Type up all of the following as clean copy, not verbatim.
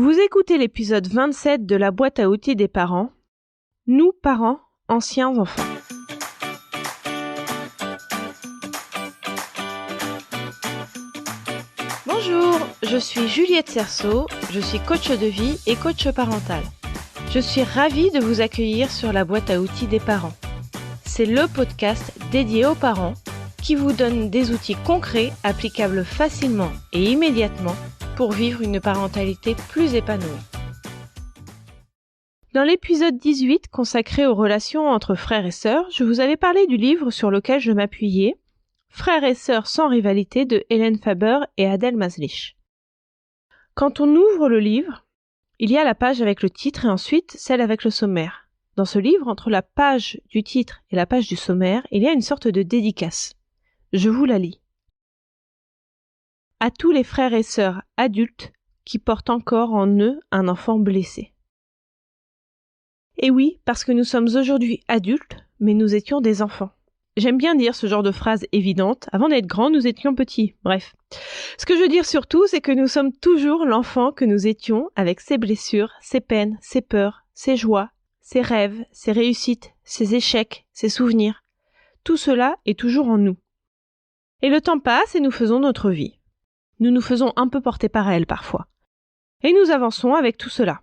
Vous écoutez l'épisode 27 de la boîte à outils des parents. Nous, parents, anciens enfants. Bonjour, je suis Juliette Cerceau, je suis coach de vie et coach parental. Je suis ravie de vous accueillir sur la boîte à outils des parents. C'est le podcast dédié aux parents qui vous donne des outils concrets, applicables facilement et immédiatement pour vivre une parentalité plus épanouie. Dans l'épisode 18 consacré aux relations entre frères et sœurs, je vous avais parlé du livre sur lequel je m'appuyais, Frères et sœurs sans rivalité de Hélène Faber et Adèle Maslich. Quand on ouvre le livre, il y a la page avec le titre et ensuite celle avec le sommaire. Dans ce livre, entre la page du titre et la page du sommaire, il y a une sorte de dédicace. Je vous la lis. À tous les frères et sœurs adultes qui portent encore en eux un enfant blessé. Et oui, parce que nous sommes aujourd'hui adultes, mais nous étions des enfants. J'aime bien dire ce genre de phrase évidente. Avant d'être grands, nous étions petits. Bref. Ce que je veux dire surtout, c'est que nous sommes toujours l'enfant que nous étions avec ses blessures, ses peines, ses peurs, ses joies, ses rêves, ses réussites, ses échecs, ses souvenirs. Tout cela est toujours en nous. Et le temps passe et nous faisons notre vie. Nous nous faisons un peu porter par elle parfois. Et nous avançons avec tout cela.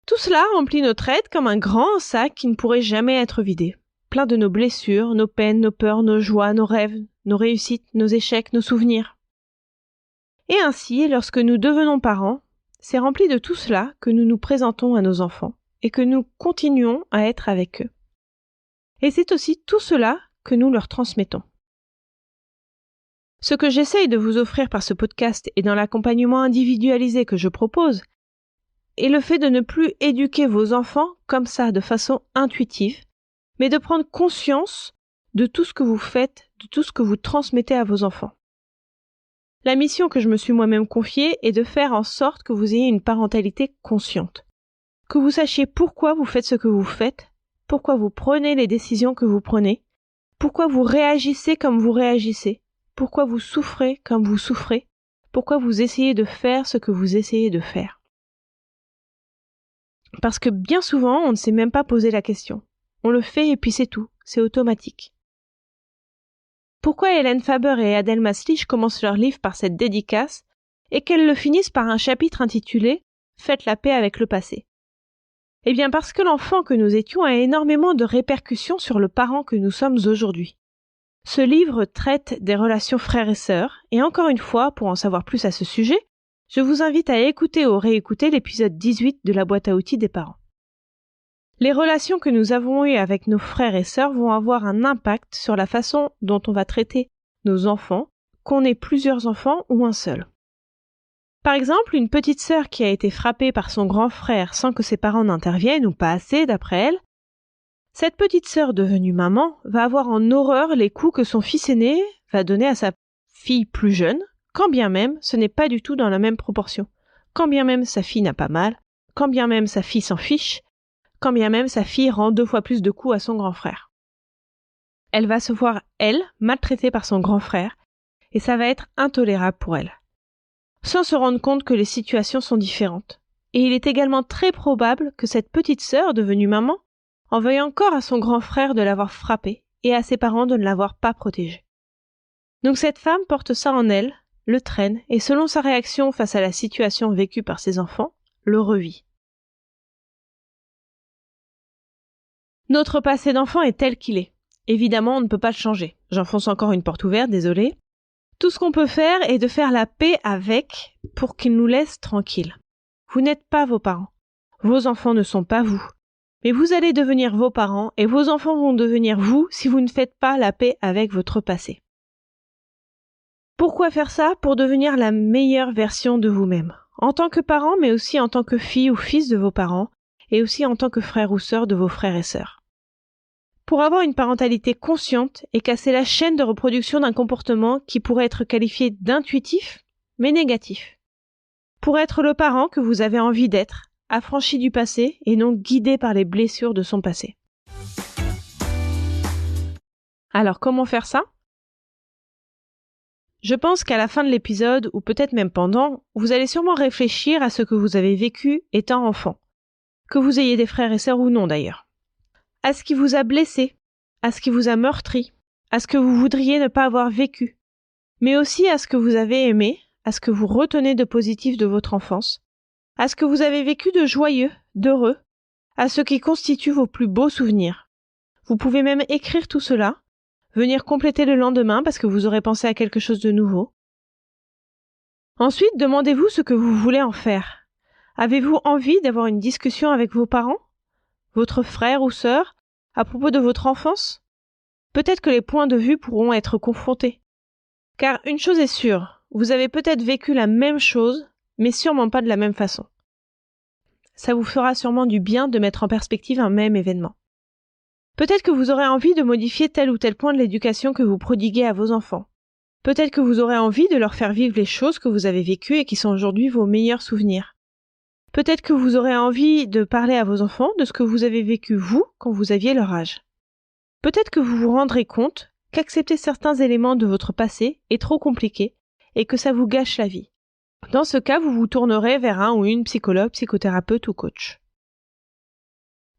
Tout cela remplit notre aide comme un grand sac qui ne pourrait jamais être vidé. Plein de nos blessures, nos peines, nos peurs, nos joies, nos rêves, nos réussites, nos échecs, nos souvenirs. Et ainsi, lorsque nous devenons parents, c'est rempli de tout cela que nous nous présentons à nos enfants et que nous continuons à être avec eux. Et c'est aussi tout cela que nous leur transmettons. Ce que j'essaye de vous offrir par ce podcast et dans l'accompagnement individualisé que je propose est le fait de ne plus éduquer vos enfants comme ça, de façon intuitive, mais de prendre conscience de tout ce que vous faites, de tout ce que vous transmettez à vos enfants. La mission que je me suis moi-même confiée est de faire en sorte que vous ayez une parentalité consciente, que vous sachiez pourquoi vous faites ce que vous faites, pourquoi vous prenez les décisions que vous prenez, pourquoi vous réagissez comme vous réagissez, pourquoi vous souffrez comme vous souffrez, pourquoi vous essayez de faire ce que vous essayez de faire. Parce que bien souvent, on ne s'est même pas posé la question. On le fait et puis c'est tout, c'est automatique. Pourquoi Hélène Faber et Adèle Maslich commencent leur livre par cette dédicace et qu'elles le finissent par un chapitre intitulé « Faites la paix avec le passé ». Eh bien parce que l'enfant que nous étions a énormément de répercussions sur le parent que nous sommes aujourd'hui. Ce livre traite des relations frères et sœurs, et encore une fois, pour en savoir plus à ce sujet, je vous invite à écouter ou réécouter l'épisode 18 de la boîte à outils des parents. Les relations que nous avons eues avec nos frères et sœurs vont avoir un impact sur la façon dont on va traiter nos enfants, qu'on ait plusieurs enfants ou un seul. Par exemple, une petite sœur qui a été frappée par son grand frère sans que ses parents n'interviennent, ou pas assez d'après elle, cette petite sœur devenue maman va avoir en horreur les coups que son fils aîné va donner à sa fille plus jeune, quand bien même ce n'est pas du tout dans la même proportion, quand bien même sa fille n'a pas mal, quand bien même sa fille s'en fiche, quand bien même sa fille rend 2 fois plus de coups à son grand frère. Elle va se voir, elle, maltraitée par son grand frère, et ça va être intolérable pour elle. Sans se rendre compte que les situations sont différentes. Et il est également très probable que cette petite sœur devenue maman en veuille encore à son grand frère de l'avoir frappée et à ses parents de ne l'avoir pas protégée. Donc cette femme porte ça en elle, le traîne, et selon sa réaction face à la situation vécue par ses enfants, le revit. Notre passé d'enfant est tel qu'il est. Évidemment, on ne peut pas le changer. J'enfonce encore une porte ouverte, désolée. Tout ce qu'on peut faire est de faire la paix avec pour qu'il nous laisse tranquilles. Vous n'êtes pas vos parents. Vos enfants ne sont pas vous. Mais vous allez devenir vos parents et vos enfants vont devenir vous si vous ne faites pas la paix avec votre passé. Pourquoi faire ça? Pour devenir la meilleure version de vous-même. En tant que parent, mais aussi en tant que fille ou fils de vos parents, et aussi en tant que frère ou sœur de vos frères et sœurs. Pour avoir une parentalité consciente et casser la chaîne de reproduction d'un comportement qui pourrait être qualifié d'intuitif, mais négatif. Pour être le parent que vous avez envie d'être, affranchi du passé et non guidé par les blessures de son passé. Alors comment faire ça? Je pense qu'à la fin de l'épisode, ou peut-être même pendant, vous allez sûrement réfléchir à ce que vous avez vécu étant enfant. Que vous ayez des frères et sœurs ou non d'ailleurs. À ce qui vous a blessé, à ce qui vous a meurtri, à ce que vous voudriez ne pas avoir vécu, mais aussi à ce que vous avez aimé, à ce que vous retenez de positif de votre enfance, à ce que vous avez vécu de joyeux, d'heureux, à ce qui constitue vos plus beaux souvenirs. Vous pouvez même écrire tout cela, venir compléter le lendemain parce que vous aurez pensé à quelque chose de nouveau. Ensuite, demandez-vous ce que vous voulez en faire. Avez-vous envie d'avoir une discussion avec vos parents, votre frère ou sœur, à propos de votre enfance? Peut-être que les points de vue pourront être confrontés. Car une chose est sûre, vous avez peut-être vécu la même chose, mais sûrement pas de la même façon. Ça vous fera sûrement du bien de mettre en perspective un même événement. Peut-être que vous aurez envie de modifier tel ou tel point de l'éducation que vous prodiguez à vos enfants. Peut-être que vous aurez envie de leur faire vivre les choses que vous avez vécues et qui sont aujourd'hui vos meilleurs souvenirs. Peut-être que vous aurez envie de parler à vos enfants de ce que vous avez vécu vous quand vous aviez leur âge. Peut-être que vous vous rendrez compte qu'accepter certains éléments de votre passé est trop compliqué et que ça vous gâche la vie. Dans ce cas, vous vous tournerez vers un ou une psychologue, psychothérapeute ou coach.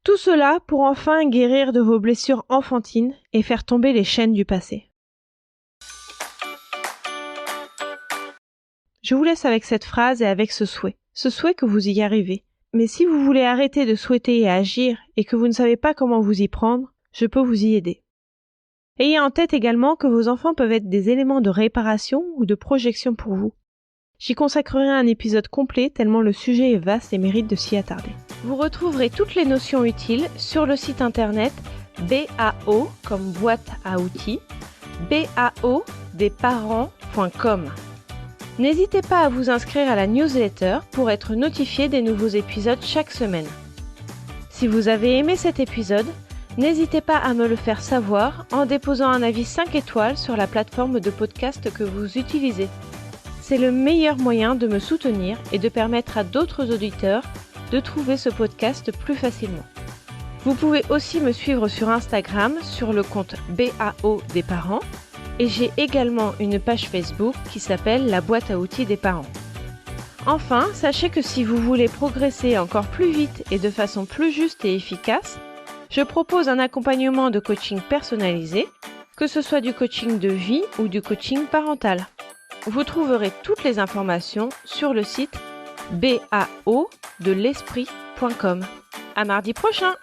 Tout cela pour enfin guérir de vos blessures enfantines et faire tomber les chaînes du passé. Je vous laisse avec cette phrase et avec ce souhait que vous y arrivez. Mais si vous voulez arrêter de souhaiter et agir et que vous ne savez pas comment vous y prendre, je peux vous y aider. Ayez en tête également que vos enfants peuvent être des éléments de réparation ou de projection pour vous. J'y consacrerai un épisode complet tellement le sujet est vaste et mérite de s'y attarder. Vous retrouverez toutes les notions utiles sur le site internet BAO comme boîte à outils, baodesparents.com. N'hésitez pas à vous inscrire à la newsletter pour être notifié des nouveaux épisodes chaque semaine. Si vous avez aimé cet épisode, n'hésitez pas à me le faire savoir en déposant un avis 5 étoiles sur la plateforme de podcast que vous utilisez. C'est le meilleur moyen de me soutenir et de permettre à d'autres auditeurs de trouver ce podcast plus facilement. Vous pouvez aussi me suivre sur Instagram sur le compte BAO des parents et j'ai également une page Facebook qui s'appelle La boîte à outils des parents. Enfin, sachez que si vous voulez progresser encore plus vite et de façon plus juste et efficace, je propose un accompagnement de coaching personnalisé, que ce soit du coaching de vie ou du coaching parental. Vous trouverez toutes les informations sur le site baodelesprit.com. À mardi prochain!